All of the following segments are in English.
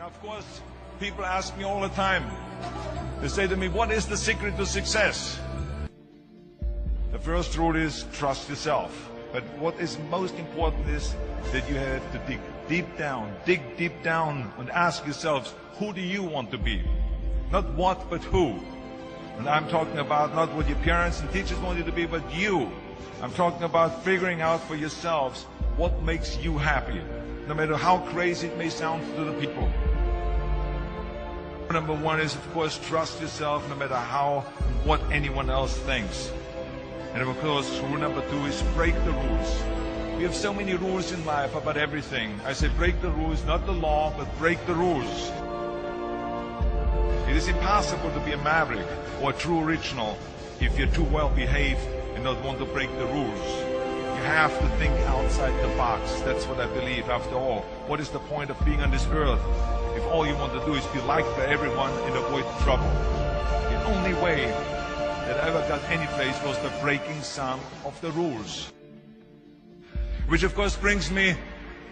Of course, people ask me all the time. They say to me, what is the secret to success? The first rule is trust yourself. But what is most important is that you have to dig deep down and ask yourselves, who do you want to be? Not what, but who. And I'm talking about not what your parents and teachers want you to be, but you. I'm talking about figuring out for yourselves what makes you happy, no matter how crazy it may sound to the people. Number one is, of course, trust yourself no matter what anyone else thinks. And of course, rule number two is break the rules. We have so many rules in life about everything. I say break the rules, not the law, but break the rules. It is impossible to be a maverick or a true original if you're too well behaved and not want to break the rules. You have to think outside the box. That's what I believe. After all, what is the point of being on this earth if all you want to do is be liked by everyone and avoid trouble? The only way that I ever got any place was by breaking some of the rules. Which of course brings me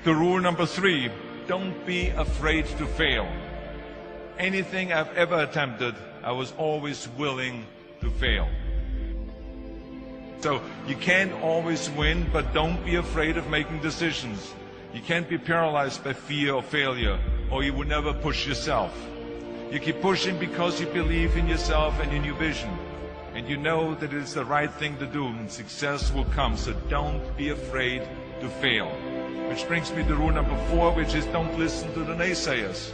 to rule number three. Don't be afraid to fail. Anything I've ever attempted, I was always willing to fail. So you can't always win, but don't be afraid of making decisions. You can't be paralyzed by fear of failure, or you would never push yourself. You keep pushing because you believe in yourself and in your vision. And you know that it's the right thing to do, and success will come. So don't be afraid to fail. Which brings me to rule number four, which is don't listen to the naysayers.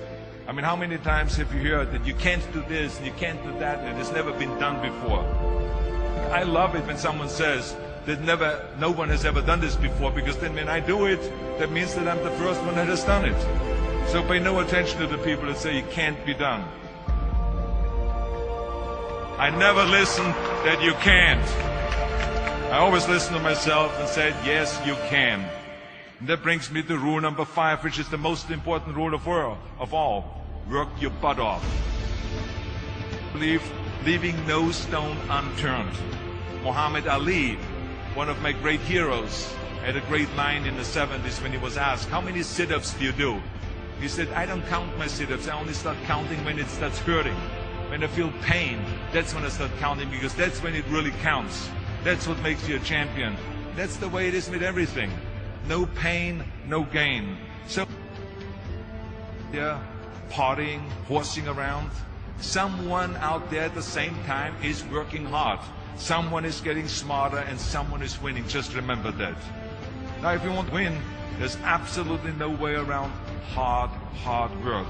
I mean, how many times have you heard that you can't do this and you can't do that and it's never been done before? I love it when someone says that no one has ever done this before, because then when I do it, that means that I'm the first one that has done it. So pay no attention to the people that say it can't be done. I never listen that you can't. I always listen to myself and said, yes, you can. And that brings me to rule number five, which is the most important rule of all. Work your butt off. Leaving no stone unturned. Muhammad Ali, one of my great heroes, had a great line in the 70s when he was asked, how many sit-ups do you do? He said, I don't count my sit-ups. I only start counting when it starts hurting. When I feel pain, that's when I start counting, because that's when it really counts. That's what makes you a champion. That's the way it is with everything. No pain, no gain. So, partying, horsing around. Someone out there at the same time is working hard. Someone is getting smarter and someone is winning. Just remember that. Now, if you want to win, there's absolutely no way around hard work.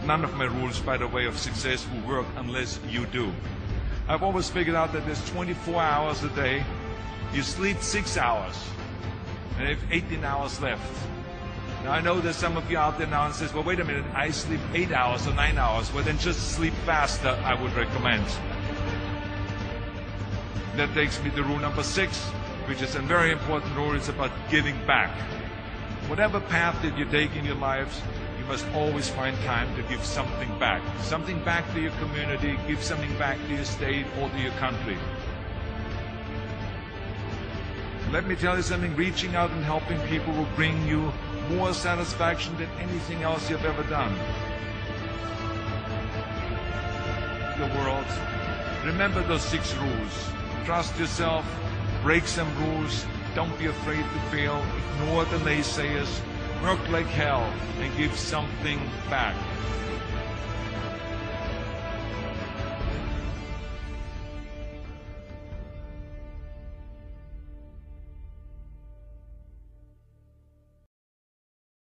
None of my rules, by the way, of success will work unless you do. I've always figured out that there's 24 hours a day. You sleep 6 hours, and you have 18 hours left. Now, I know there's some of you out there now and says, well, wait a minute, I sleep 8 hours or 9 hours. Well, then just sleep faster, I would recommend. That takes me to rule number 6, which is a very important rule. It's about giving back. Whatever path that you take in your lives, you must always find time to give something back. Something back to your community, give something back to your state or to your country. Let me tell you something, reaching out and helping people will bring you more satisfaction than anything else you've ever done. The world, remember those 6 rules. Trust yourself, break some rules, don't be afraid to fail, ignore the naysayers, work like hell, and give something back.